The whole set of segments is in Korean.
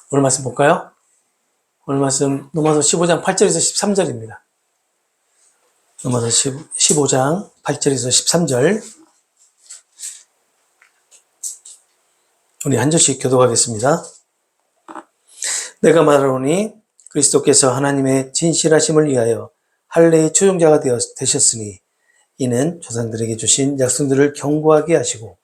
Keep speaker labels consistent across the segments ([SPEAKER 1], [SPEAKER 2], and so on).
[SPEAKER 1] 오늘 말씀 볼까요? 오늘 말씀 로마서 15장 8절에서 13절입니다. 로마서 15장 8절에서 13절. 우리 한 절씩 교독하겠습니다. 내가 말하노니 그리스도께서 하나님의 진실하심을 위하여 할례의 추종자가 되셨으니 이는 조상들에게 주신 약속들을 견고하게 하시고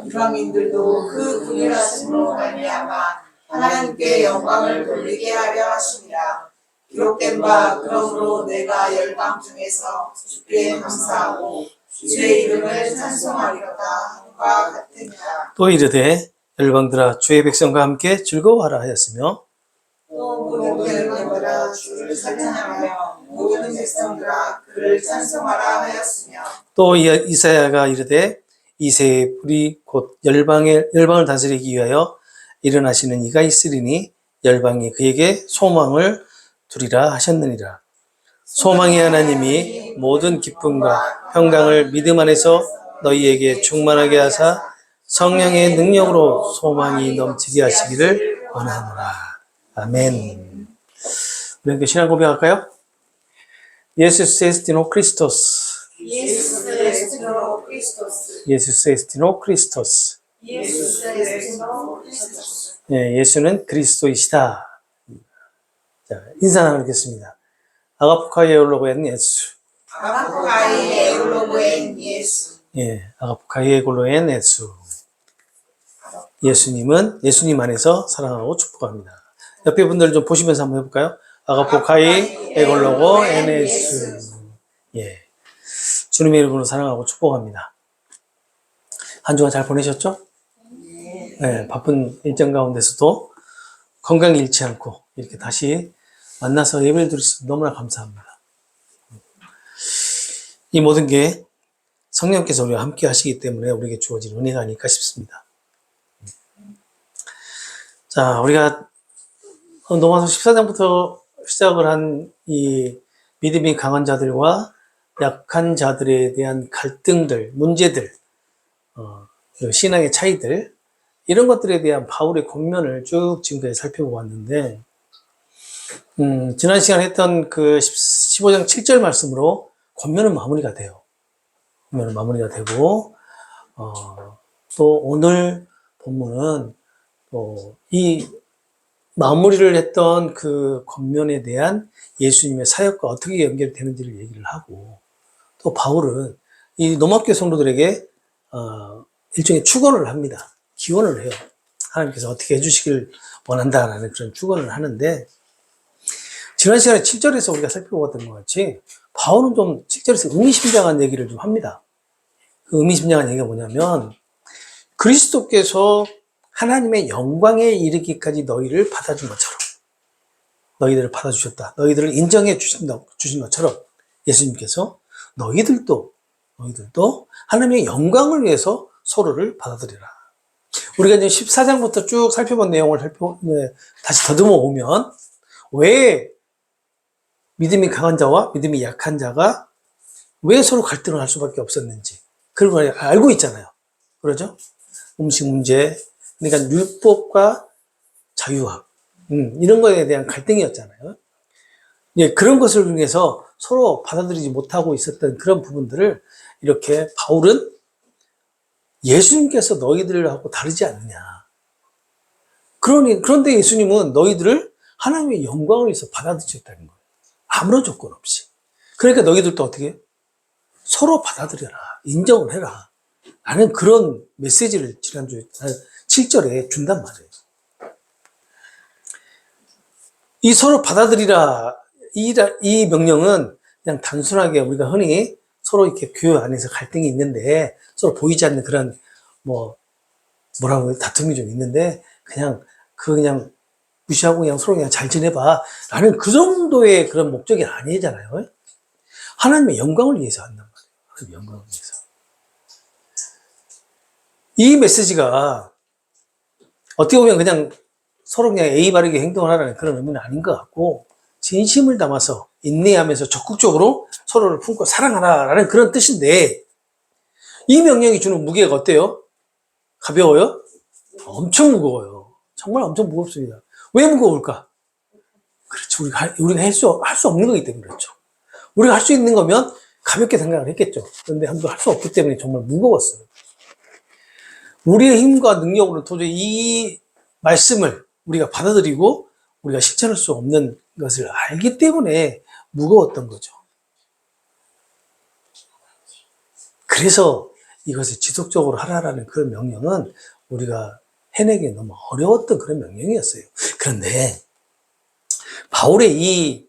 [SPEAKER 2] 이방인들도 그 분일하심으로 말미암아 하나님께 영광을 돌리게 하려 하심이라. 기록된 바 그러므로 내가 열방 중에서 주께 감사하고 주의 이름을 찬송하리로다 함과 같으니라.
[SPEAKER 1] 또 이르되 열방들아 주의 백성과 함께 즐거워하라 하였으며
[SPEAKER 2] 또 모든 열방들아 주를 찬양하며 모든 백성들아 그를 찬송하라 하였으며
[SPEAKER 1] 또 이사야가 이르되 이새의 뿌리 곧 열방을 다스리기 위하여 일어나시는 이가 있으리니 열방이 그에게 소망을 두리라 하셨느니라. 소망의 하나님이 모든 기쁨과 평강을 믿음 안에서 너희에게 충만하게 하사 성령의 능력으로 소망이 넘치게 하시기를 원하노라. 아멘. 우리 함께 신앙 고백할까요? 예수스 에스티노 크리스토스.
[SPEAKER 2] 예수스 에스티노 크리스토스.
[SPEAKER 1] 예수스 에스티노 크리스토스.
[SPEAKER 2] 예수스 에스티노 크리스토스.
[SPEAKER 1] 예, 예수는 그리스도이시다. 자, 인사 나누겠습니다. 아가포카이에올로고엔 예수.
[SPEAKER 2] 아가포카이에올로고엔 예수.
[SPEAKER 1] 예, 아가포카이에올로고엔 예수. 예수님 안에서 사랑하고 축복합니다. 옆에 분들 좀 보시면서 한번 해볼까요? 아가포카이에올로고엔 예수. 예, 주님의 이름으로 사랑하고 축복합니다. 한 주간 잘 보내셨죠? 네, 바쁜 일정 가운데서도 건강 잃지 않고 이렇게 다시 만나서 예배를 드릴 수 있어서 너무나 감사합니다. 이 모든 게 성령께서 우리와 함께 하시기 때문에 우리에게 주어진 은혜가 아닐까 싶습니다. 자, 우리가 로마서 14장부터 시작을 한 이 믿음이 강한 자들과 약한 자들에 대한 갈등들, 문제들, 신앙의 차이들, 이런 것들에 대한 바울의 권면을 쭉 지금까지 살펴보았는데, 지난 시간에 했던 그 15장 7절 말씀으로 권면은 마무리가 돼요. 권면은 마무리가 되고, 또 오늘 본문은 또 이 마무리를 했던 그 권면에 대한 예수님의 사역과 어떻게 연결되는지를 얘기를 하고, 또 바울은 이 로마교회 성도들에게 일종의 축원을 합니다. 기원을 해요. 하나님께서 어떻게 해주시길 원한다라는 그런 축원을 하는데, 지난 시간에 7절에서 우리가 살펴봤던 것 같이 바울은 좀 7절에서 의미심장한 얘기를 좀 합니다. 그 의미심장한 얘기가 뭐냐면, 그리스도께서 하나님의 영광에 이르기까지 너희를 받아준 것처럼, 너희들을 받아주셨다, 너희들을 인정해 주신 것처럼 예수님께서 너희들도 하나님의 영광을 위해서 서로를 받아들이라. 우리가 이제 14장부터 쭉 살펴본 내용을 다시 더듬어 보면, 왜 믿음이 강한 자와 믿음이 약한 자가 왜 서로 갈등을 할 수밖에 없었는지, 그런 걸 알고 있잖아요. 그러죠? 음식 문제, 그러니까 율법과 자유학, 이런 거에 대한 갈등이었잖아요. 예, 그런 것을 위해서 서로 받아들이지 못하고 있었던 그런 부분들을 이렇게 바울은 예수님께서 너희들하고 다르지 않느냐. 그런데 예수님은 너희들을 하나님의 영광을 위해서 받아들였다는 거예요. 아무런 조건 없이. 그러니까 너희들도 어떻게 해? 서로 받아들여라. 인정을 해라. 라는 그런 메시지를 지난주에 7절에 준단 말이에요. 이 서로 받아들이라, 이 명령은 그냥 단순하게 우리가 흔히 서로 이렇게 교회 안에서 갈등이 있는데 서로 보이지 않는 그런 다툼이 좀 있는데 그냥 무시하고 그냥 서로 그냥 잘 지내봐 라는 그 정도의 그런 목적이 아니잖아요. 하나님의 영광을 위해서 한단 말이에요. 하나님의 영광을 위해서. 이 메시지가 어떻게 보면 그냥 서로 그냥 예의 바르게 행동을 하라는 그런 의미는 아닌 것 같고, 진심을 담아서 인내하면서 적극적으로 서로를 품고 사랑하라라는 그런 뜻인데, 이 명령이 주는 무게가 어때요? 가벼워요? 엄청 무거워요. 정말 엄청 무겁습니다. 왜 무거울까? 그렇죠. 우리가 할 수 없는 거기 때문에 그렇죠. 우리가 할 수 있는 거면 가볍게 생각을 했겠죠. 그런데 한번 할 수 없기 때문에 정말 무거웠어요. 우리의 힘과 능력으로 도저히 이 말씀을 우리가 받아들이고 우리가 실천할 수 없는 것을 알기 때문에 무거웠던 거죠. 그래서 이것을 지속적으로 하라라는 그런 명령은 우리가 해내기 너무 어려웠던 그런 명령이었어요. 그런데 바울의 이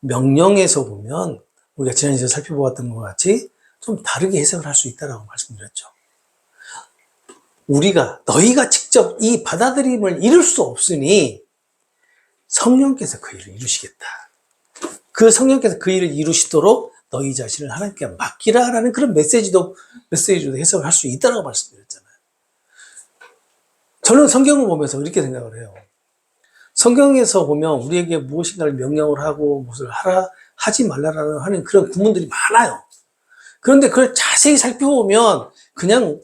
[SPEAKER 1] 명령에서 보면 우리가 지난주에 살펴보았던 것 같이 좀 다르게 해석을 할 수 있다고 말씀드렸죠. 너희가 직접 이 받아들임을 이룰 수 없으니 성령께서 그 일을 이루시겠다. 그 성령께서 그 일을 이루시도록 너희 자신을 하나님께 맡기라라는 그런 메시지도 해석을 할 수 있다고 말씀드렸잖아요. 저는 성경을 보면서 이렇게 생각을 해요. 성경에서 보면 우리에게 무엇인가를 명령을 하고 무엇을 하지 말라라는 하는 그런 구문들이 많아요. 그런데 그걸 자세히 살펴보면 그냥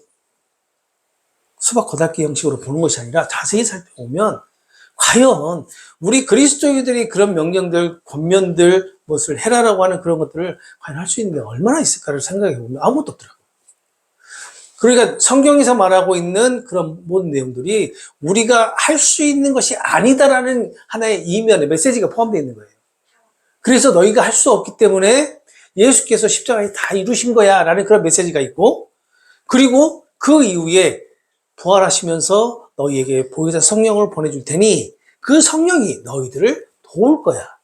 [SPEAKER 1] 수박 겉핥기 형식으로 보는 것이 아니라 자세히 살펴보면 과연 우리 그리스도인들이 그런 명령들, 권면들, 무엇을 해라라고 하는 그런 것들을 과연 할 수 있는 게 얼마나 있을까를 생각해 보면 아무것도 없더라고요. 그러니까 성경에서 말하고 있는 그런 모든 내용들이 우리가 할 수 있는 것이 아니다라는 하나의 이면의 메시지가 포함되어 있는 거예요. 그래서 너희가 할 수 없기 때문에 예수께서 십자가에 다 이루신 거야 라는 그런 메시지가 있고, 그리고 그 이후에 부활하시면서 너희에게 보혜사 성령을 보내줄 테니 그 성령이 너희들을 도울 거야.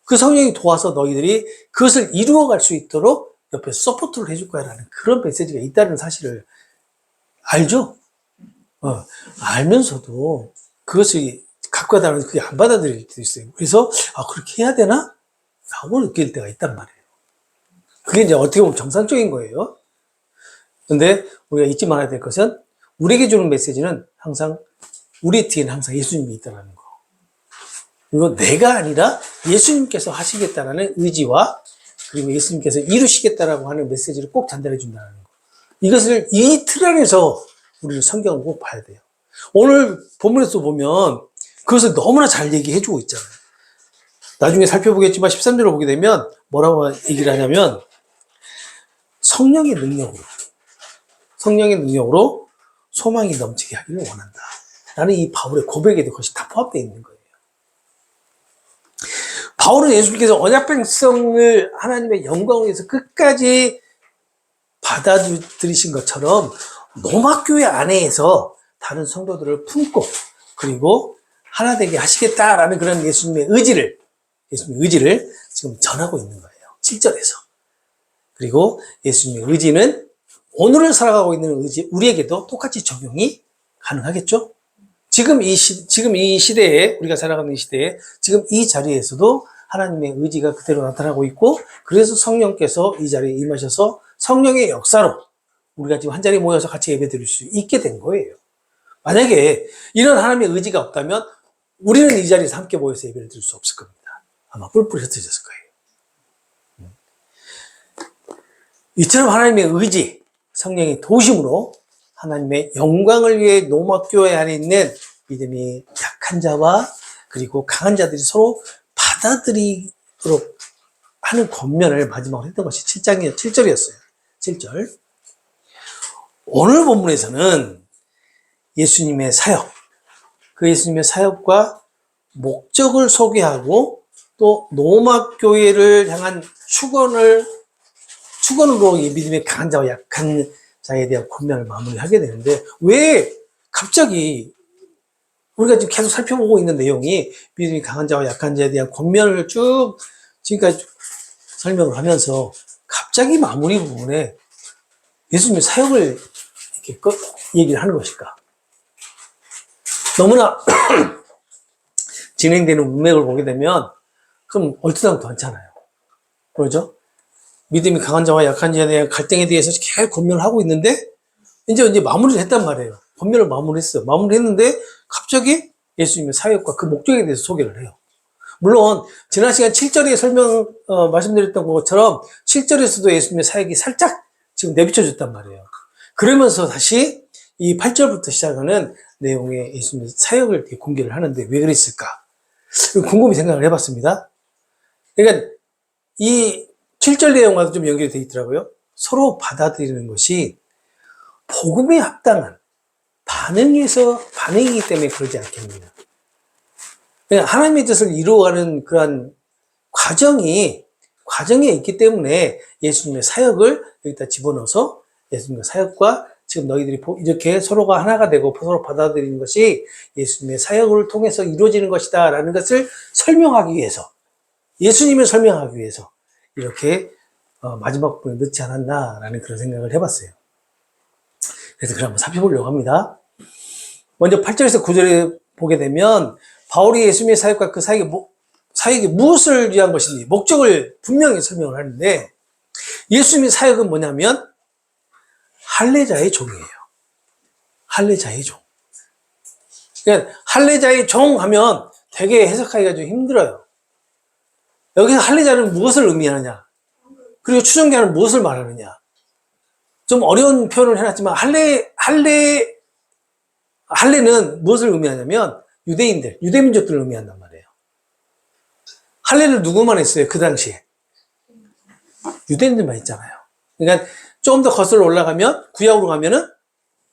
[SPEAKER 1] 그 성령이 도와서 너희들이 그것을 이루어갈 수 있도록 옆에서 서포트를 해줄 거야 라는 그런 메시지가 있다는 사실을 알죠? 알면서도 그것이 갖고 가다는 그게 안 받아들일 때도 있어요. 그래서 그렇게 해야 되나? 라고 느낄 때가 있단 말이에요. 그게 이제 어떻게 보면 정상적인 거예요. 근데 우리가 잊지 말아야 될 것은 우리에게 주는 메시지는 항상 우리 뒤에는 항상 예수님이 있다는 거. 그리고 내가 아니라 예수님께서 하시겠다라는 의지와 그리고 예수님께서 이루시겠다라고 하는 메시지를 꼭 전달해 준다는 거. 이것을 이 틀 안에서 우리는 성경을 꼭 봐야 돼요. 오늘 본문에서 보면 그것을 너무나 잘 얘기해 주고 있잖아요. 나중에 살펴보겠지만 13절을 보게 되면 뭐라고 얘기를 하냐면 성령의 능력으로 소망이 넘치게 하기를 원한다. 나는 이 바울의 고백에도 그것이 다 포함되어 있는 거예요. 바울은 예수님께서 언약 백성을 하나님의 영광을 위해서 끝까지 받아들이신 것처럼 로마교회 안에서 다른 성도들을 품고 그리고 하나 되게 하시겠다라는 그런 예수님의 의지를 지금 전하고 있는 거예요. 7절에서. 그리고 예수님의 의지는 오늘을 살아가고 있는 의지, 우리에게도 똑같이 적용이 가능하겠죠? 지금 이 시대에, 우리가 살아가는 이 시대에, 지금 이 자리에서도 하나님의 의지가 그대로 나타나고 있고, 그래서 성령께서 이 자리에 임하셔서 성령의 역사로 우리가 지금 한 자리에 모여서 같이 예배 드릴 수 있게 된 거예요. 만약에 이런 하나님의 의지가 없다면 우리는 이 자리에서 함께 모여서 예배를 드릴 수 없을 겁니다. 아마 뿔뿔이 흩어졌을 거예요. 이처럼 하나님의 의지, 성령의 도심으로 하나님의 영광을 위해 노마교회 안에 있는 믿음이 약한 자와 그리고 강한 자들이 서로 받아들이도록 하는 권면을 마지막으로 했던 것이 7절이었어요. 7절. 오늘 본문에서는 예수님의 사역, 그 예수님의 사역과 목적을 소개하고 또 노마교회를 향한 축원으로 이 믿음의 강한 자와 약한 자에 대한 권면을 마무리하게 되는데, 왜 갑자기 우리가 지금 계속 살펴보고 있는 내용이 믿음이 강한 자와 약한 자에 대한 권면을 쭉 지금까지 설명을 하면서 갑자기 마무리 부분에 예수님의 사역을 이렇게 얘기를 하는 것일까? 너무나 진행되는 문맥을 보게 되면 좀 얼토당토 않잖아요. 그러죠? 믿음이 강한 자와 약한 자에 대한 갈등에 대해서 계속 권면을 하고 있는데 이제 마무리를 했단 말이에요. 권면을 마무리했어요. 마무리했는데 갑자기 예수님의 사역과 그 목적에 대해서 소개를 해요. 물론 지난 시간 7절에 말씀드렸던 것처럼 7절에서도 예수님의 사역이 살짝 지금 내비쳐졌단 말이에요. 그러면서 다시 이 8절부터 시작하는 내용의 예수님의 사역을 이렇게 공개를 하는데 왜 그랬을까? 곰곰이 생각을 해봤습니다. 그러니까 이 7절 내용과도 좀 연결이 되어 있더라고요. 서로 받아들이는 것이 복음에 합당한 반응이기 때문에 그러지 않겠느냐. 그냥 하나님의 뜻을 이루어가는 그러한 과정에 있기 때문에 예수님의 사역을 여기다 집어넣어서 예수님의 사역과 지금 너희들이 이렇게 서로가 하나가 되고 서로 받아들이는 것이 예수님의 사역을 통해서 이루어지는 것이다 라는 것을 설명하기 위해서, 예수님을 설명하기 위해서 이렇게 마지막 부분에 넣지 않았나라는 그런 생각을 해봤어요. 그래서 그걸 한번 살펴보려고 합니다. 먼저 8절에서 9절에 보게 되면 바울이 예수님의 사역과 그 사역이 무엇을 위한 것인지 목적을 분명히 설명을 하는데, 예수님의 사역은 뭐냐면 할례자의 종이에요. 할례자의 종. 그러니까 할례자의 종 하면 되게 해석하기가 좀 힘들어요. 여기서 할례자는 무엇을 의미하느냐, 그리고 추종자는 무엇을 말하느냐, 좀 어려운 표현을 해놨지만 할례는 무엇을 의미하냐면 유대민족들을 의미한단 말이에요. 할례를 누구만 했어요? 그 당시에 유대인들만 했잖아요. 그러니까 좀 더 거슬러 올라가면 구약으로 가면은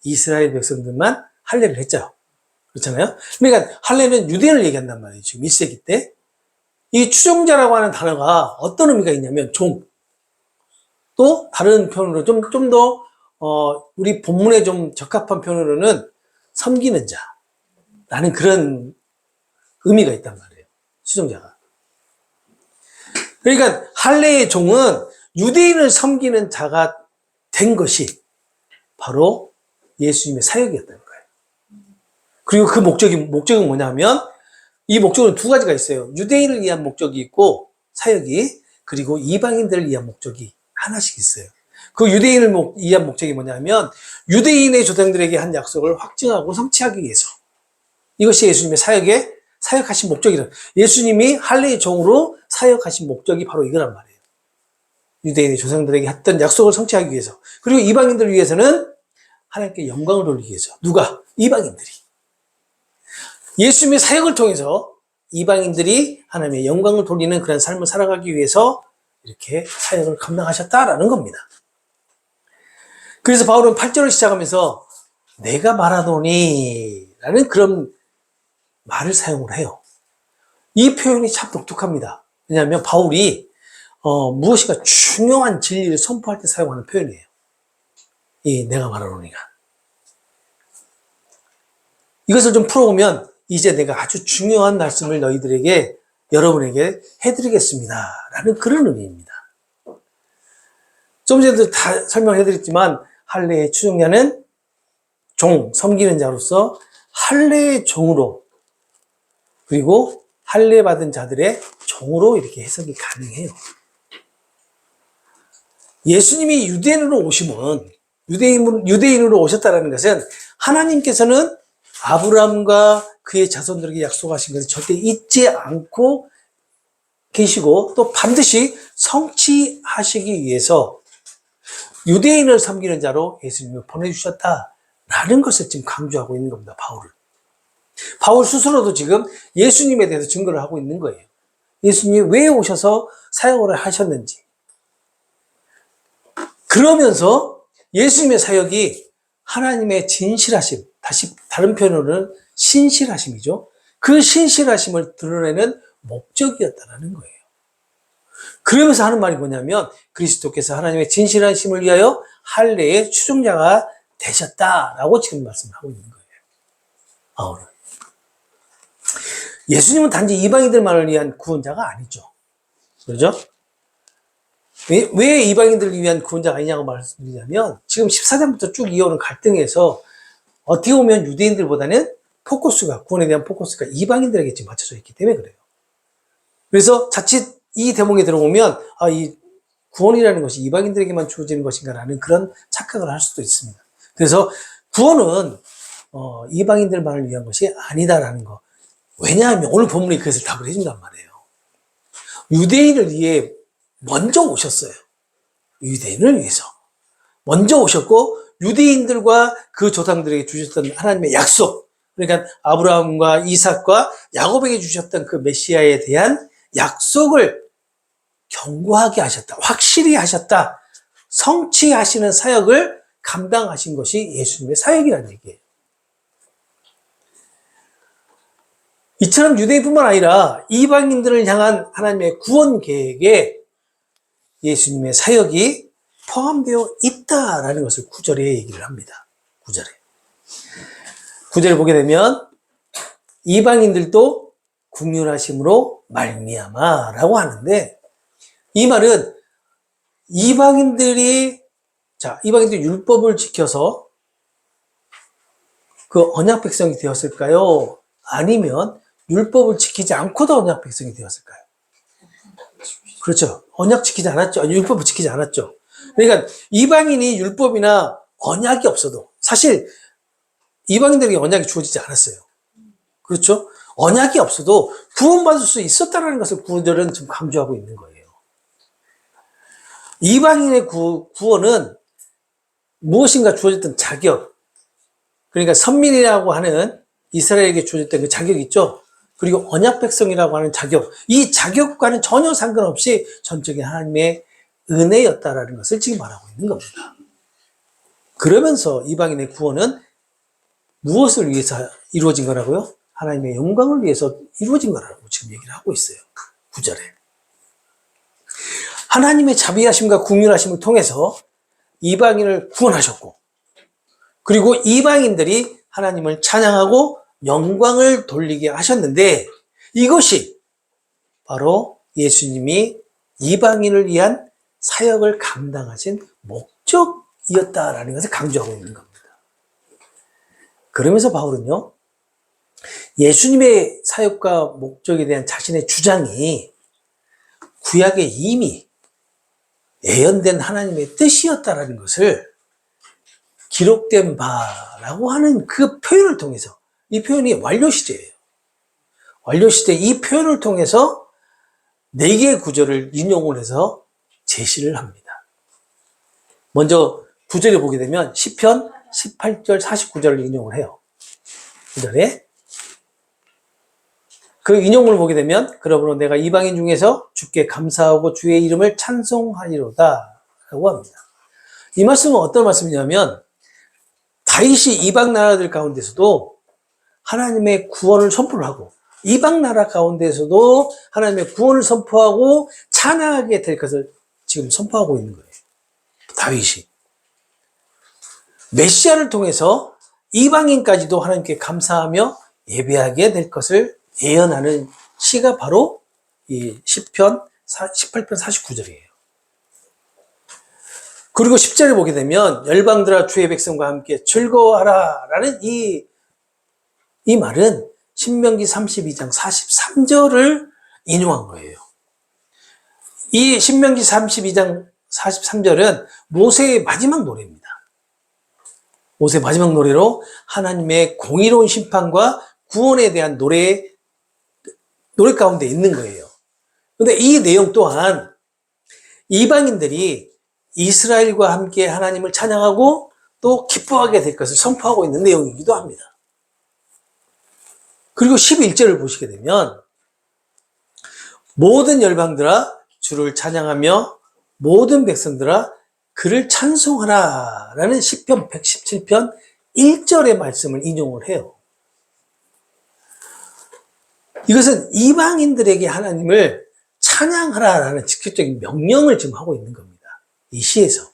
[SPEAKER 1] 이스라엘 백성들만 할례를 했죠. 그렇잖아요. 그러니까 할례는 유대인을 얘기한단 말이에요. 지금 1세기 때. 이 추종자라고 하는 단어가 어떤 의미가 있냐면 종. 또 다른 표현으로 좀 더 우리 본문에 좀 적합한 표현으로는 섬기는 자라는 그런 의미가 있단 말이에요. 추종자가. 그러니까 할례의 종은 유대인을 섬기는 자가 된 것이 바로 예수님의 사역이었다는 거예요. 그리고 그 목적은 뭐냐면, 이 목적은 두 가지가 있어요. 유대인을 위한 목적이 있고 사역이, 그리고 이방인들을 위한 목적이 하나씩 있어요. 그 유대인을 위한 목적이 뭐냐면 유대인의 조상들에게 한 약속을 확증하고 성취하기 위해서, 이것이 예수님의 사역하신 목적이라. 예수님이 할례의 종으로 사역하신 목적이 바로 이거란 말이에요. 유대인의 조상들에게 했던 약속을 성취하기 위해서. 그리고 이방인들을 위해서는 하나님께 영광을 돌리기 위해서. 누가? 이방인들이. 예수님의 사역을 통해서 이방인들이 하나님의 영광을 돌리는 그런 삶을 살아가기 위해서 이렇게 사역을 감당하셨다라는 겁니다. 그래서 바울은 8절을 시작하면서 내가 말하노니 라는 그런 말을 사용을 해요. 이 표현이 참 독특합니다. 왜냐하면 바울이 무엇인가 중요한 진리를 선포할 때 사용하는 표현이에요. 이 내가 말하노니가. 이것을 좀 풀어보면 이제 내가 아주 중요한 말씀을 여러분에게 해드리겠습니다 라는 그런 의미입니다. 좀 전에도 다 설명해드렸지만 할례의 추종자는 종, 섬기는 자로서 할례의 종으로, 그리고 할례 받은 자들의 종으로 이렇게 해석이 가능해요. 예수님이 유대인으로 오셨다는 것은 하나님께서는 아브라함과 그의 자손들에게 약속하신 것을 절대 잊지 않고 계시고 또 반드시 성취하시기 위해서 유대인을 섬기는 자로 예수님을 보내주셨다라는 것을 지금 강조하고 있는 겁니다. 바울 스스로도 지금 예수님에 대해서 증거를 하고 있는 거예요. 예수님이 왜 오셔서 사역을 하셨는지. 그러면서 예수님의 사역이 하나님의 진실하심, 다른 표현으로는 신실하심이죠. 그 신실하심을 드러내는 목적이었다는 거예요. 그러면서 하는 말이 뭐냐면 그리스도께서 하나님의 진실하심을 위하여 할례의 추종자가 되셨다라고 지금 말씀을 하고 있는 거예요. 바울은. 예수님은 단지 이방인들만을 위한 구원자가 아니죠. 그렇죠? 왜 이방인들을 위한 구원자가 아니냐고 말씀드리냐면 지금 14장부터 쭉 이어오는 갈등에서 어떻게 보면 유대인들보다는 구원에 대한 포커스가 이방인들에게 지금 맞춰져 있기 때문에 그래요. 그래서 자칫 이 대목에 들어오면 이 구원이라는 것이 이방인들에게만 주어지는 것인가라는 그런 착각을 할 수도 있습니다. 그래서 구원은 이방인들만을 위한 것이 아니다라는 거. 왜냐하면 오늘 본문이 그것을 답을 해준단 말이에요. 유대인을 위해 먼저 오셨어요. 유대인을 위해서. 먼저 오셨고 유대인들과 그 조상들에게 주셨던 하나님의 약속, 그러니까 아브라함과 이삭과 야곱에게 주셨던 그 메시아에 대한 약속을 견고하게 하셨다. 확실히 하셨다. 성취하시는 사역을 감당하신 것이 예수님의 사역이라는 얘기예요. 이처럼 유대인뿐만 아니라 이방인들을 향한 하나님의 구원 계획에 예수님의 사역이 포함되어 있다라는 것을 9절에 얘기를 합니다. 9절에. 9절을 보게 되면 이방인들도 국률하심으로 말미암아라고 하는데, 이 말은 이방인들이 율법을 지켜서 그 언약 백성이 되었을까요? 아니면 율법을 지키지 않고도 언약 백성이 되었을까요? 그렇죠. 언약 지키지 않았죠. 율법을 지키지 않았죠. 그러니까 이방인이 율법이나 언약이 없어도, 사실 이방인들에게 언약이 주어지지 않았어요. 그렇죠? 언약이 없어도 구원받을 수 있었다는 것을 구절은 지금 강조하고 있는 거예요. 이방인의 구원은 무엇인가 주어졌던 자격, 그러니까 선민이라고 하는 이스라엘에게 주어졌던 그 자격이 있죠. 그리고 언약 백성이라고 하는 자격, 이 자격과는 전혀 상관없이 전적인 하나님의 은혜였다라는 것을 지금 말하고 있는 겁니다. 그러면서 이방인의 구원은 무엇을 위해서 이루어진 거라고요? 하나님의 영광을 위해서 이루어진 거라고 지금 얘기를 하고 있어요. 9절에. 하나님의 자비하심과 국률하심을 통해서 이방인을 구원하셨고, 그리고 이방인들이 하나님을 찬양하고 영광을 돌리게 하셨는데, 이것이 바로 예수님이 이방인을 위한 사역을 감당하신 목적이었다라는 것을 강조하고 있는 겁니다. 그러면서 바울은요, 예수님의 사역과 목적에 대한 자신의 주장이 구약에 이미 예언된 하나님의 뜻이었다라는 것을 기록된 바라고 하는 그 표현을 통해서, 이 표현이 완료시제예요. 완료시제, 이 표현을 통해서 4개의 구절을 인용을 해서 제시를 합니다. 먼저 9절에 보게 되면 시편 18절 49절을 인용을 해요. 9절에 그 인용을 보게 되면, 그러므로 내가 이방인 중에서 주께 감사하고 주의 이름을 찬송하리로다 라고 합니다. 이 말씀은 어떤 말씀이냐면, 다윗이 이방 나라들 가운데서도 하나님의 구원을 선포를 하고, 이방 나라 가운데서도 하나님의 구원을 선포하고 찬양하게 될 것을 지금 선포하고 있는 거예요. 다윗이 메시아를 통해서 이방인까지도 하나님께 감사하며 예배하게 될 것을 예언하는 시가 바로 이 시편 18편 49절이에요. 그리고 10절에 보게 되면 열방들아 주의 백성과 함께 즐거워하라 라는 이 말은 신명기 32장 43절을 인용한 거예요. 이 신명기 32장 43절은 모세의 마지막 노래입니다. 모세의 마지막 노래로 하나님의 공의로운 심판과 구원에 대한 노래 가운데 있는 거예요. 그런데 이 내용 또한 이방인들이 이스라엘과 함께 하나님을 찬양하고 또 기뻐하게 될 것을 선포하고 있는 내용이기도 합니다. 그리고 11절을 보시게 되면 모든 열방들아 주를 찬양하며 모든 백성들아 그를 찬송하라 라는 시편 117편 1절의 말씀을 인용을 해요. 이것은 이방인들에게 하나님을 찬양하라라는 직접적인 명령을 지금 하고 있는 겁니다. 이 시에서.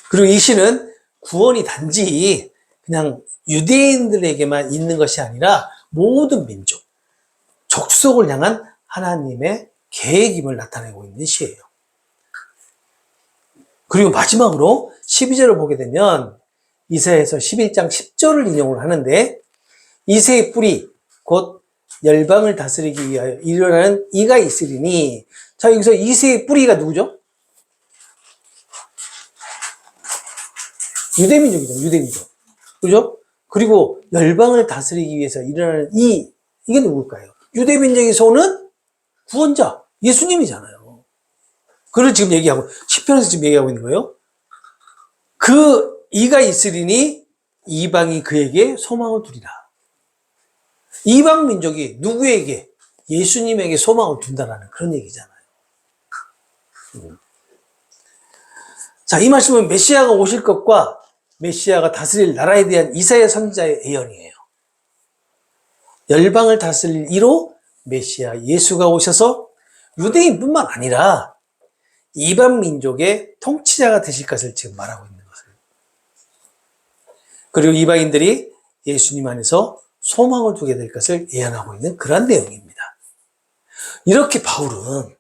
[SPEAKER 1] 그리고 이 시는 구원이 단지 그냥 유대인들에게만 있는 것이 아니라 모든 민족, 족속을 향한 하나님의 계획임을 나타내고 있는 시예요. 그리고 마지막으로 12절을 보게 되면 이사야서 11장 10절을 인용을 하는데, 이새의 뿌리 곧 열방을 다스리기 위하여 일어나는 이가 있으리니, 자, 여기서 이새의 뿌리가 누구죠? 유대민족이죠. 유대민족. 그죠? 그리고 열방을 다스리기 위해서 일어나는 이게 누굴까요? 유대민족에서 오는 구원자, 예수님이잖아요. 그걸 지금 얘기하고, 시편에서 지금 얘기하고 있는 거예요. 그 이가 있으리니 이방이 그에게 소망을 두리라. 이방 민족이 누구에게? 예수님에게 소망을 둔다라는 그런 얘기잖아요. 자, 이 말씀은 메시아가 오실 것과 메시아가 다스릴 나라에 대한 이사야 선지자의 예언이에요. 열방을 다스릴 이로 메시아 예수가 오셔서 유대인뿐만 아니라 이방 민족의 통치자가 되실 것을 지금 말하고 있는 것을. 그리고 이방인들이 예수님 안에서 소망을 두게 될 것을 예언하고 있는 그런 내용입니다. 이렇게 바울은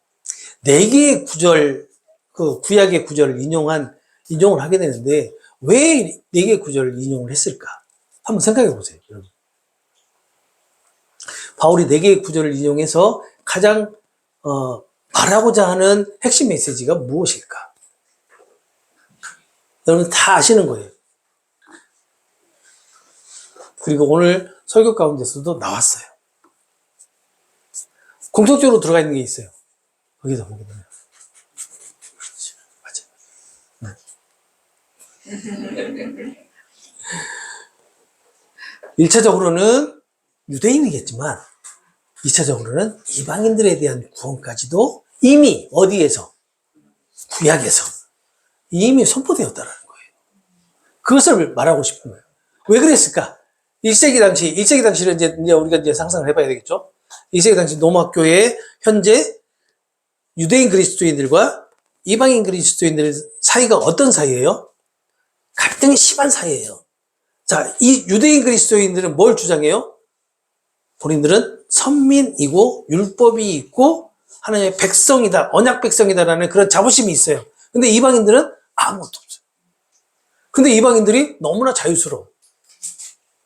[SPEAKER 1] 네 개의 구절, 그 구약의 구절을 인용을 하게 되는데 왜 네 개의 구절을 인용을 했을까? 한번 생각해 보세요, 여러분. 바울이 네 개의 구절을 인용해서 가장 말하고자 하는 핵심 메시지가 무엇일까? 여러분 다 아시는 거예요. 그리고 오늘 설교 가운데서도 나왔어요. 공통적으로 들어가 있는 게 있어요. 거기서 보게 되면. 맞아요. 네. 1차적으로는 유대인이겠지만 2차적으로는 이방인들에 대한 구원까지도 이미 어디에서? 구약에서 이미 선포되었다는 거예요. 그것을 말하고 싶은 거예요. 왜 그랬을까? 1세기 당시를 이제 우리가 이제 상상을 해봐야 되겠죠? 1세기 당시 로마 교회의 현재 유대인 그리스도인들과 이방인 그리스도인들 사이가 어떤 사이예요? 갈등이 심한 사이예요. 자, 이 유대인 그리스도인들은 뭘 주장해요? 본인들은 선민이고 율법이 있고 하나님의 백성이다, 언약 백성이다라는 그런 자부심이 있어요. 근데 이방인들은 아무것도 없어요. 근데 이방인들이 너무나 자유스러워.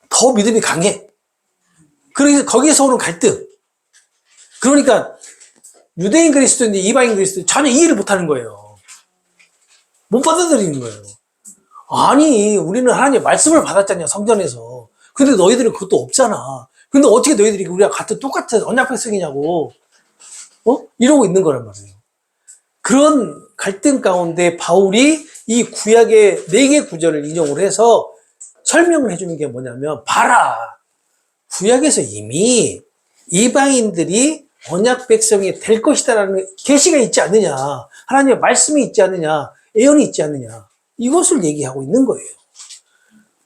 [SPEAKER 1] 더 믿음이 강해. 그래서 거기에서 오는 갈등. 그러니까 유대인 그리스도인데 이방인 그리스도인 전혀 이해를 못하는 거예요. 못 받아들이는 거예요. 아니, 우리는 하나님의 말씀을 받았잖냐, 성전에서. 근데 너희들은 그것도 없잖아. 근데 어떻게 너희들이 우리가 똑같은 언약 백성이냐고, 이러고 있는 거란 말이에요. 그런 갈등 가운데 바울이 이 구약의 4개 구절을 인용을 해서 설명을 해주는 게 뭐냐면, 봐라. 구약에서 이미 이방인들이 언약 백성이 될 것이다라는 계시가 있지 않느냐. 하나님의 말씀이 있지 않느냐. 예언이 있지 않느냐. 이것을 얘기하고 있는 거예요.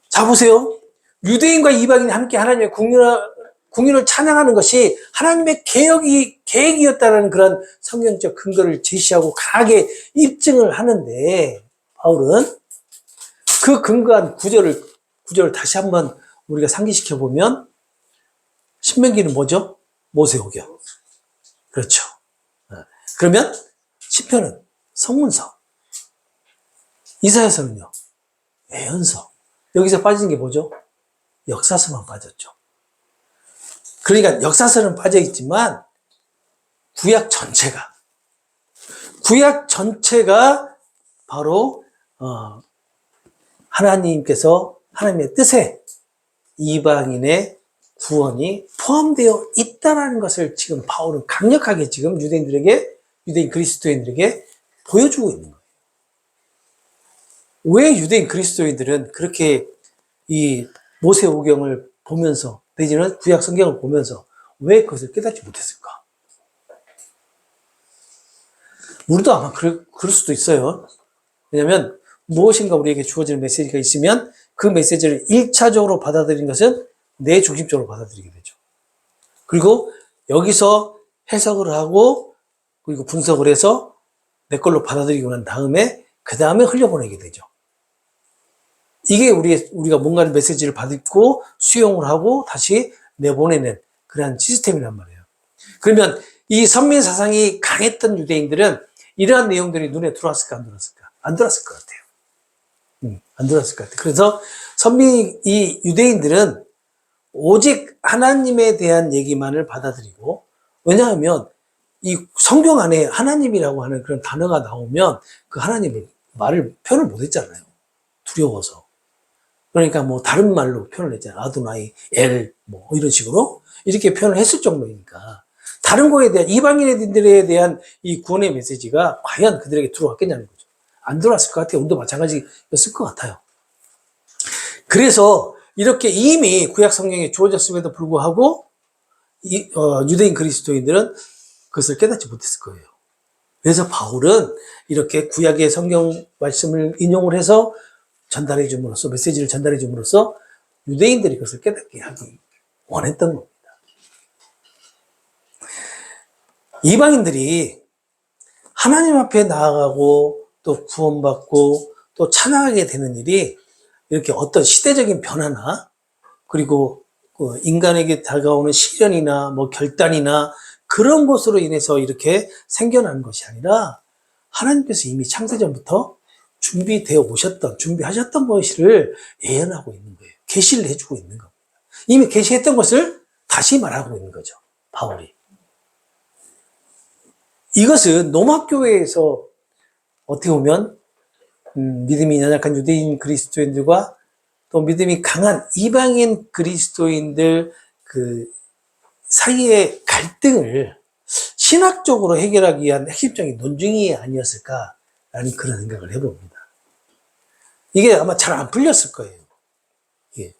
[SPEAKER 1] 자, 보세요. 유대인과 이방인이 함께 하나님의 국륜을 찬양하는 것이 하나님의 계획이었다는 그런 성경적 근거를 제시하고 강하게 입증을 하는데, 바울은 그 근거한 구절을 다시 한번 우리가 상기시켜 보면, 신명기는 뭐죠? 모세오경. 그렇죠. 그러면 시편은 성문서. 이사야서는요? 예언서. 여기서 빠진 게 뭐죠? 역사서만 빠졌죠. 그러니까 역사서는 빠져있지만 구약 전체가 바로 하나님께서 하나님의 뜻에 이방인의 구원이 포함되어 있다는 것을 지금 바울은 강력하게 지금 유대인 그리스도인들에게 보여주고 있는 거예요. 왜 유대인 그리스도인들은 그렇게 이 모세오경을 보면서, 내지는 구약 성경을 보면서 왜 그것을 깨닫지 못했을까? 우리도 아마 그럴 수도 있어요. 왜냐하면 무엇인가 우리에게 주어지는 메시지가 있으면 그 메시지를 1차적으로 받아들이는 것은 내 중심적으로 받아들이게 되죠. 그리고 여기서 해석을 하고 그리고 분석을 해서 내 걸로 받아들이고 난 다음에 그 다음에 흘려보내게 되죠. 이게 우리가 뭔가를 메시지를 받고 수용을 하고 다시 내보내는 그런 시스템이란 말이에요. 그러면 이 선민 사상이 강했던 유대인들은 이러한 내용들이 눈에 들어왔을까 안 들어왔을까? 안 들어왔을 것 같아요. 안 들어왔을 것 같아요. 그래서 이 유대인들은 오직 하나님에 대한 얘기만을 받아들이고, 왜냐하면 이 성경 안에 하나님이라고 하는 그런 단어가 나오면 그 하나님을 표현을 못 했잖아요. 두려워서. 그러니까 뭐 다른 말로 표현을 했잖아요. 아도나이, 뭐 이런 식으로 이렇게 표현을 했을 정도이니까 다른 거에 대한 이방인들에 대한 이 구원의 메시지가 과연 그들에게 들어왔겠냐는 거죠. 안 들어왔을 것 같아요. 우리도 마찬가지였을 것 같아요. 그래서 이렇게 이미 구약 성경에 주어졌음에도 불구하고 유대인 그리스도인들은 그것을 깨닫지 못했을 거예요. 그래서 바울은 이렇게 구약의 성경 말씀을 인용을 해서 전달해 줌으로써, 메시지를 전달해 줌으로써 유대인들이 그것을 깨닫게 하기 원했던 겁니다. 이방인들이 하나님 앞에 나아가고 또 구원받고 또 찬양하게 되는 일이 이렇게 어떤 시대적인 변화나 그리고 인간에게 다가오는 시련이나 뭐 결단이나 그런 것으로 인해서 이렇게 생겨나는 것이 아니라 하나님께서 이미 창세전부터 준비하셨던 것을 예언하고 있는 거예요. 계시를 해주고 있는 겁니다. 이미 계시했던 것을 다시 말하고 있는 거죠. 바울이. 이것은 노마교회에서 어떻게 보면 믿음이 연약한 유대인 그리스도인들과 또 믿음이 강한 이방인 그리스도인들 그 사이의 갈등을 신학적으로 해결하기 위한 핵심적인 논증이 아니었을까라는 그런 생각을 해봅니다. 이게 아마 잘 안 풀렸을 거예요. 예.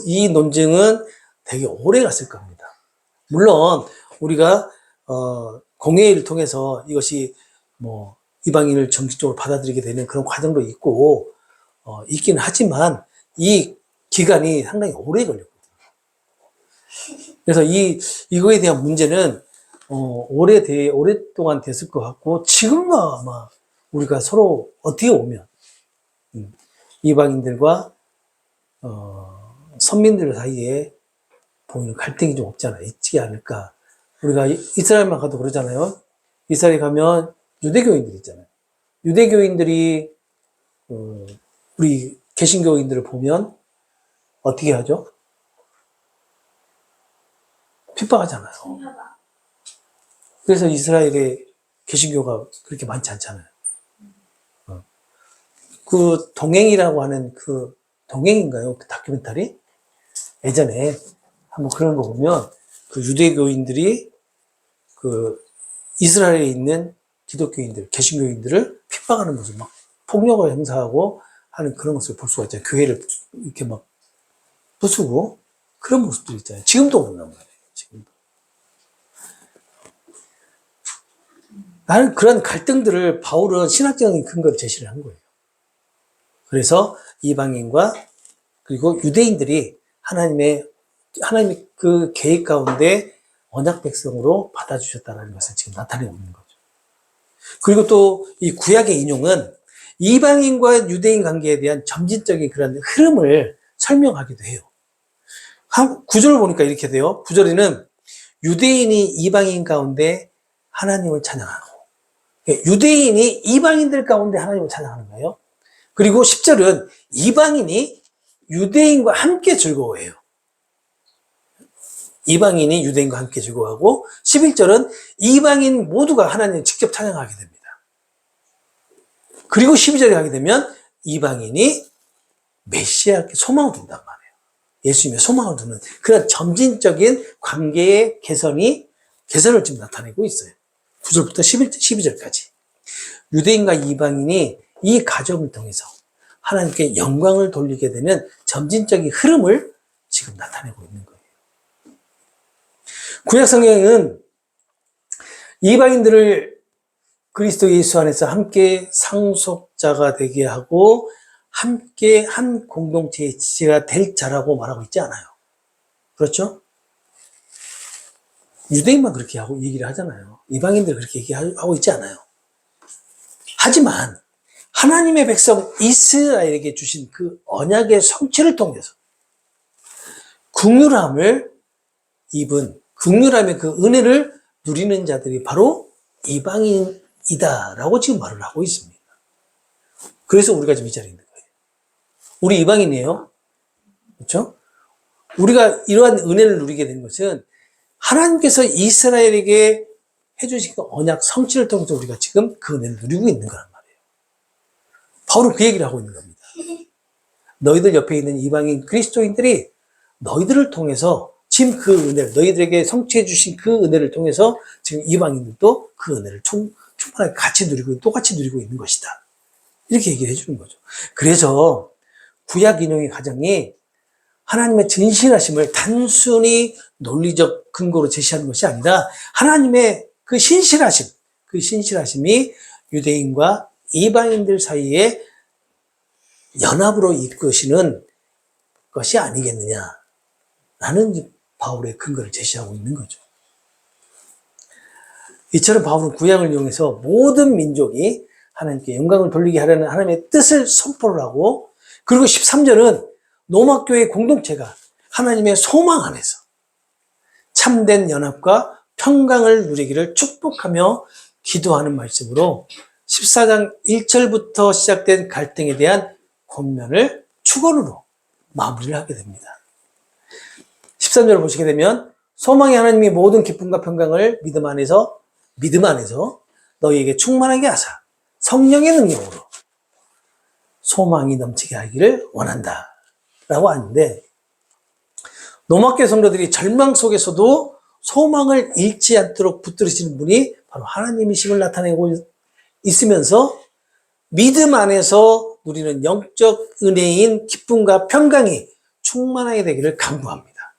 [SPEAKER 1] 이 논증은 되게 오래 갔을 겁니다. 물론 우리가 공회의를 통해서 이것이 뭐 이방인을 정식적으로 받아들이게 되는 그런 과정도 있기는 하지만 이 기간이 상당히 오래 걸렸거든요. 그래서 이거에 대한 문제는 오랫동안 됐을 것 같고 지금도 아마 우리가 서로 어떻게 보면 이방인들과 선민들 사이에 보이는 갈등이 좀 있지 않을까. 우리가 이스라엘만 가도 그러잖아요. 이스라엘 가면 유대교인들 있잖아요. 유대교인들이 우리 개신교인들을 보면 어떻게 하죠? 핍박하잖아요. 그래서 이스라엘에 개신교가 그렇게 많지 않잖아요. 그 동행이라고 하는 그 동행인가요? 그 다큐멘터리? 예전에 한번 그런 거 보면 그 유대교인들이 그 이스라엘에 있는 기독교인들, 개신교인들을 핍박하는 모습, 막 폭력을 행사하고 하는 그런 모습을 볼 수가 있잖아요. 교회를 이렇게 막 부수고 그런 모습들이 있잖아요. 지금도 그런단 말이에요. 지금도. 나는 그런 갈등들을 바울은 신학적인 근거를 제시를 한 거예요. 그래서 이방인과 그리고 유대인들이 하나님의 그 계획 가운데 언약 백성으로 받아주셨다는 것을 지금 나타내고 있는 거죠. 그리고 또 이 구약의 인용은 이방인과 유대인 관계에 대한 점진적인 그런 흐름을 설명하기도 해요. 9절을 보니까 이렇게 돼요. 9절에는 유대인이 이방인 가운데 하나님을 찬양하고, 유대인이 이방인들 가운데 하나님을 찬양하는 거예요. 그리고 10절은 이방인이 유대인과 함께 즐거워해요. 이방인이 유대인과 함께 즐거워하고 11절은 이방인 모두가 하나님을 직접 찬양하게 됩니다. 그리고 12절에 가게 되면 이방인이 메시아께 소망을 둔단 말이에요. 예수님의 소망을 두는 그런 점진적인 관계의 개선을 지금 나타내고 있어요. 9절부터 12절까지. 유대인과 이방인이 이 과정을 통해서 하나님께 영광을 돌리게 되는 점진적인 흐름을 지금 나타내고 있는 거예요. 구약 성경은 이방인들을 그리스도 예수 안에서 함께 상속자가 되게 하고 함께 한 공동체의 지체가 될 자라고 말하고 있지 않아요. 그렇죠? 유대인만 그렇게 하고 얘기를 하잖아요. 이방인들 그렇게 얘기하고 있지 않아요. 하지만 하나님의 백성 이스라엘에게 주신 그 언약의 성취를 통해서 긍휼함의 그 은혜를 누리는 자들이 바로 이방인이다라고 지금 말을 하고 있습니다. 그래서 우리가 지금 이 자리에 있는 거예요. 우리 이방인이에요. 그렇죠? 우리가 이러한 은혜를 누리게 된 것은 하나님께서 이스라엘에게 해주신 그 언약 성취를 통해서 우리가 지금 그 은혜를 누리고 있는 거란 말이에요. 바울은 그 얘기를 하고 있는 겁니다. 너희들 옆에 있는 이방인 그리스도인들이 너희들을 통해서 지금 그 은혜를, 너희들에게 성취해 주신 그 은혜를 통해서 지금 이방인들도 그 은혜를 충분하게 똑같이 누리고 있는 것이다. 이렇게 얘기를 해주는 거죠. 그래서 구약 인용의 가정이 하나님의 진실하심을 단순히 논리적 근거로 제시하는 것이 아니라 하나님의 그 신실하심이 유대인과 이방인들 사이에 연합으로 이끄시는 것이 아니겠느냐라는 바울의 근거를 제시하고 있는 거죠. 이처럼 바울은 구약을 이용해서 모든 민족이 하나님께 영광을 돌리게 하려는 하나님의 뜻을 선포를 하고, 그리고 13절은 로마교회 공동체가 하나님의 소망 안에서 참된 연합과 평강을 누리기를 축복하며 기도하는 말씀으로 14장 1절부터 시작된 갈등에 대한 권면을 축원으로 마무리를 하게 됩니다. 13절을 보시게 되면 소망의 하나님이 모든 기쁨과 평강을 믿음 안에서 너희에게 충만하게 하사 성령의 능력으로 소망이 넘치게 하기를 원한다 라고 하는데, 로마교회 성도들이 절망 속에서도 소망을 잃지 않도록 붙들으시는 분이 바로 하나님이심을 나타내고 있으면서 믿음 안에서 누리는 영적 은혜인 기쁨과 평강이 충만하게 되기를 간구합니다.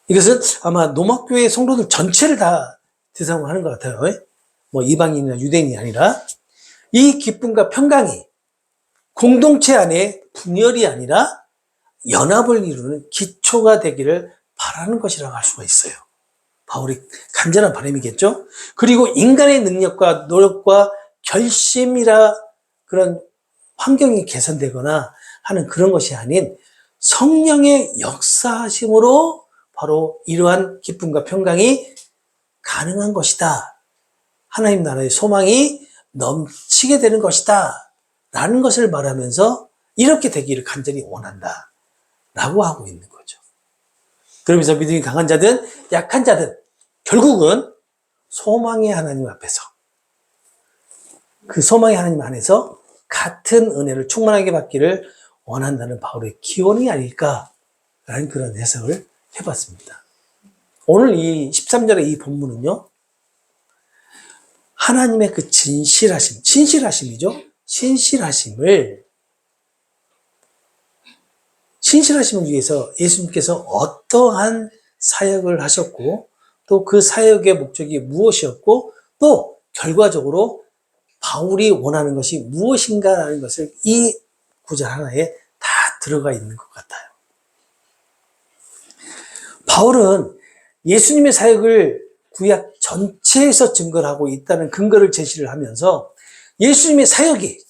[SPEAKER 1] 이것은 아마 로마교회 성도들 전체를 다 대상으로 하는 것 같아요. 뭐 이방인이나 유대인이 아니라 이 기쁨과 평강이 공동체 안에 분열이 아니라 연합을 이루는 기초가 되기를 바라는 것이라고 할 수가 있어요. 바울의 간절한 바람이겠죠. 그리고 인간의 능력과 노력과 결심이라 그런 환경이 개선되거나 하는 그런 것이 아닌 성령의 역사하심으로 바로 이러한 기쁨과 평강이 가능한 것이다. 하나님 나라의 소망이 넘치게 되는 것이다 라는 것을 말하면서 이렇게 되기를 간절히 원한다 라고 하고 있는 거죠. 그러면서 믿음이 강한 자든 약한 자든 결국은 소망의 하나님 앞에서, 그 소망의 하나님 안에서 같은 은혜를 충만하게 받기를 원한다는 바울의 기원이 아닐까라는 그런 해석을 해봤습니다. 오늘 이 13절의 이 본문은요, 하나님의 그 신실하심이죠. 신실하심을 위해서 예수님께서 어떠한 사역을 하셨고, 또 그 사역의 목적이 무엇이었고, 또 결과적으로 바울이 원하는 것이 무엇인가라는 것을 이 구절 하나에 다 들어가 있는 것 같아요. 바울은 예수님의 사역을 구약 전체에서 증거를 하고 있다는 근거를 제시를 하면서 예수님의 사역이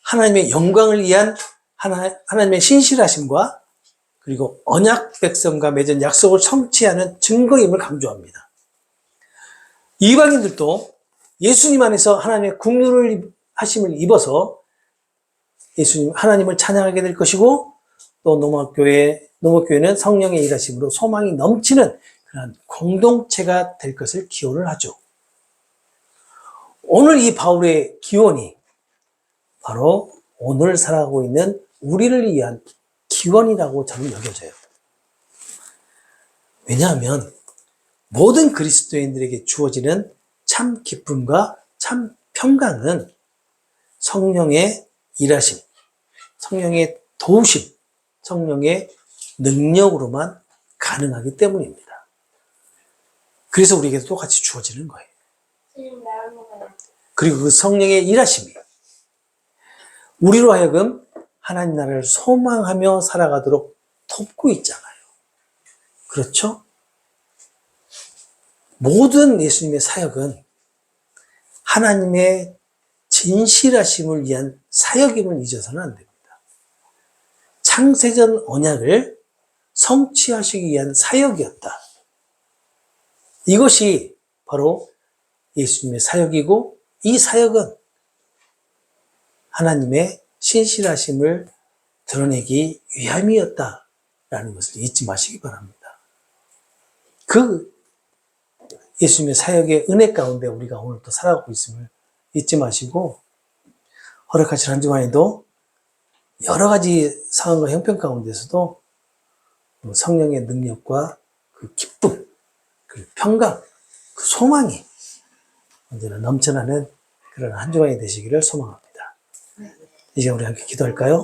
[SPEAKER 1] 하나님의 영광을 위한 하나님의 신실하심과 그리고 언약 백성과 맺은 약속을 성취하는 증거임을 강조합니다. 이방인들도 예수님 안에서 하나님의 긍휼을 하심을 입어서 예수님 하나님을 찬양하게 될 것이고, 또 노마교회는 성령의 일하심으로 소망이 넘치는 그런 공동체가 될 것을 기원을 하죠. 오늘 이 바울의 기원이 바로 오늘 살아가고 있는 우리를 위한 기원이라고 저는 여겨져요. 왜냐하면 모든 그리스도인들에게 주어지는 참 기쁨과 참 평강은 성령의 일하심, 성령의 도우심, 성령의 능력으로만 가능하기 때문입니다. 그래서 우리에게도 똑같이 주어지는 거예요. 그리고 그 성령의 일하심이 우리로 하여금 하나님 나라를 소망하며 살아가도록 돕고 있잖아요. 그렇죠? 모든 예수님의 사역은 하나님의 진실하심을 위한 사역임을 잊어서는 안 됩니다. 창세전 언약을 성취하시기 위한 사역이었다. 이것이 바로 예수님의 사역이고, 이 사역은 하나님의 신실하심을 드러내기 위함이었다라는 것을 잊지 마시기 바랍니다. 그 예수님의 사역의 은혜 가운데 우리가 오늘 또 살아가고 있음을 잊지 마시고, 허락하신 한 주간에도 여러 가지 상황과 형편 가운데서도 성령의 능력과 그 기쁨, 그 평강, 그 소망이 언제나 넘쳐나는 그런 한 주간이 되시기를 소망합니다. 이제 우리 함께 기도할까요?